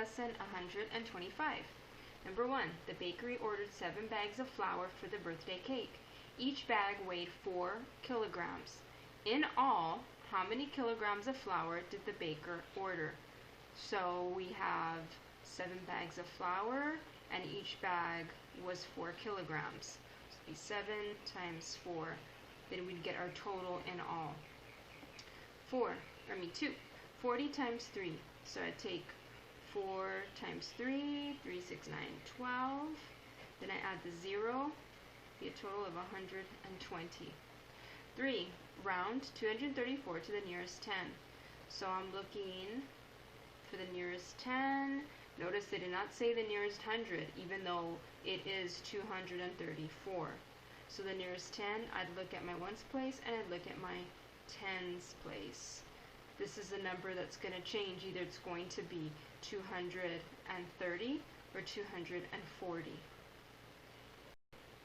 lesson 125. Number 1. The bakery ordered 7 bags of flour for the birthday cake. Each bag weighed 4 kilograms. In all, how many kilograms of flour did the baker order? So we have 7 bags of flour, and each bag was 4 kilograms. So it'd be 7 times 4. Then we'd get our total in all. 2. 40 times 3. So I'd take 4 times 3, 3, 6, 9, 12. Then I add the 0, be a total of 120. 3. Round 234 to the nearest 10. So I'm looking for the nearest 10. Notice they did not say the nearest 100, even though it is 234. So the nearest 10, I'd look at my ones place and I'd look at my tens place. This is a number that's going to change. Either it's going to be 230 or 240.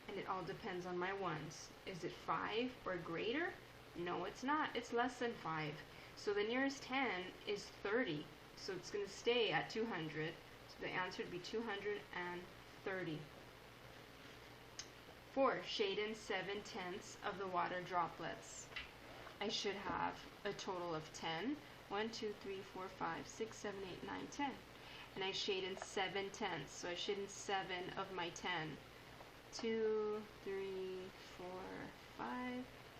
And it all depends on my ones. Is it 5 or greater? No, it's not. It's less than 5. So the nearest 10 is 30. So it's going to stay at 200. So the answer would be 230. 4. Shade in 7/10 of the water droplets. I should have a total of 10. 1, 2, 3, 4, 5, 6, 7, 8, 9, 10. And I shade in 7/10. So I shade in 7 of my 10. 2, 3, 4, 5,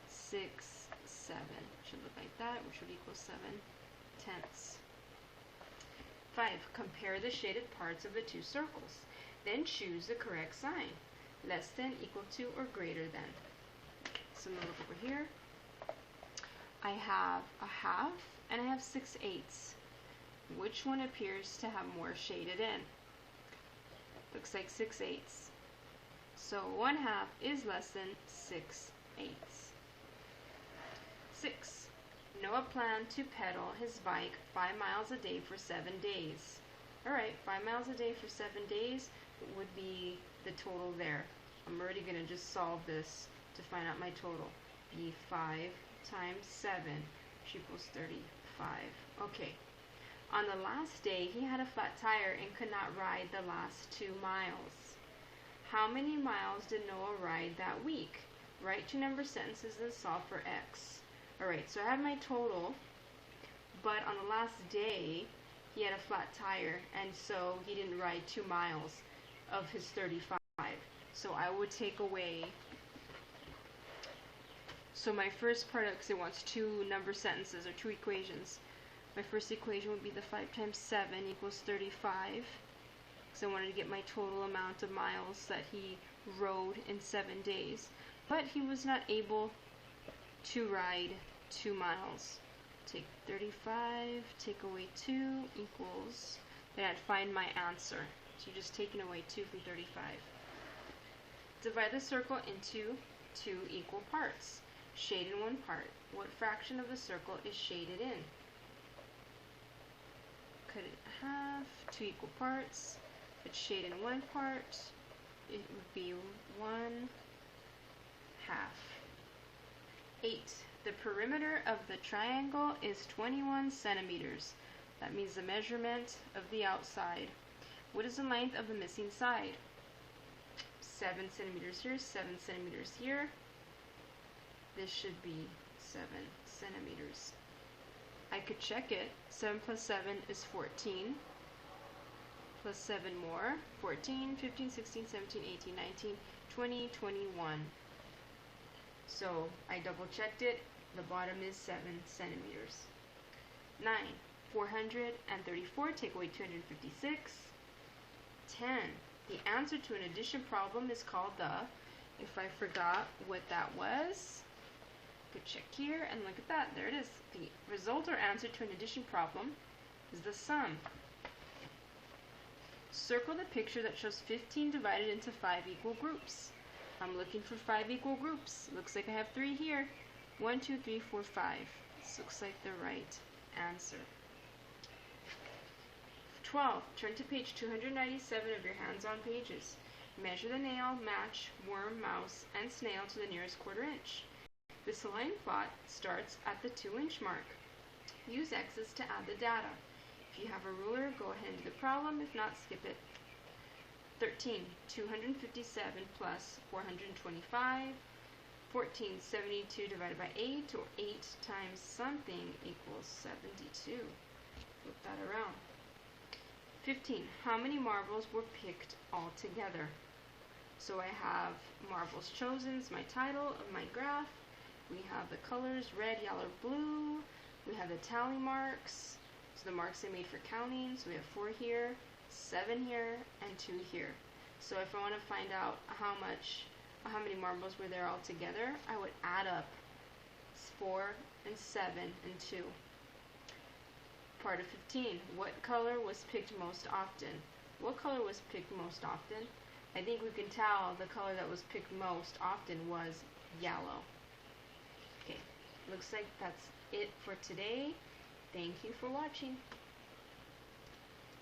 6, 7. Should look like that, which would equal 7/10. 5. Compare the shaded parts of the two circles. Then choose the correct sign. Less than, equal to, or greater than. So I'm going to look over here. I have a half and I have 6/8. Which one appears to have more shaded in? Looks like 6/8. So 1/2 is less than 6/8. 6. Noah planned to pedal his bike 5 miles a day for 7 days. Alright, 5 miles a day for 7 days would be the total there. I'm already going to just solve this to find out my total. Be 5 times 7, which equals 35. Okay. On the last day, he had a flat tire and could not ride the last 2 miles. How many miles did Noah ride that week? Write two number sentences and solve for x. Alright, so I have my total, but on the last day, he had a flat tire, and so he didn't ride 2 miles of his 35. So I would take away, so my first part, because it wants 2 number sentences or 2 equations. My first equation would be the 5 times 7 equals 35. Because I wanted to get my total amount of miles that he rode in 7 days. But he was not able to ride 2 miles. Take 35, take away 2 equals, then I'd find my answer. So you're just taking away 2 from 35. Divide the circle into 2 equal parts. Shade in one part. What fraction of the circle is shaded in? Cut it in half, 2 equal parts. If it's shaded in one part, it would be 1/2. 8. The perimeter of the triangle is 21 centimeters. That means the measurement of the outside. What is the length of the missing side? 7 centimeters here, 7 centimeters here. This should be 7 centimeters. I could check it. 7 plus 7 is 14. Plus 7 more. 14, 15, 16, 17, 18, 19, 20, 21. So I double checked it. The bottom is 7 centimeters. 9. 434 take away 256. 10. The answer to an addition problem is called the, if I forgot what that was, could check here and look at that. There it is. The result or answer to an addition problem is the sum. Circle the picture that shows 15 divided into 5 equal groups. I'm looking for 5 equal groups. Looks like I have 3 here. 1, 2, 3, 4, 5. This looks like the right answer. 12. Turn to page 297 of your hands-on pages. Measure the nail, match, worm, mouse, and snail to the nearest 1/4 inch. This line plot starts at the 2-inch mark. Use X's to add the data. If you have a ruler, go ahead and do the problem. If not, skip it. 13. 257 plus 425. 14. 72 divided by 8, or 8 times something equals 72. Flip that around. 15. How many marbles were picked all together? So I have marbles chosen is my title of my graph. We have the colors red, yellow, blue. We have the tally marks. So the marks I made for counting. So we have 4 here, 7 here, and 2 here. So if I want to find out how many marbles were there all together, I would add up 4 and 7 and 2. Part of 15. What color was picked most often? What color was picked most often? I think we can tell the color that was picked most often was yellow. Okay, looks like that's it for today. Thank you for watching.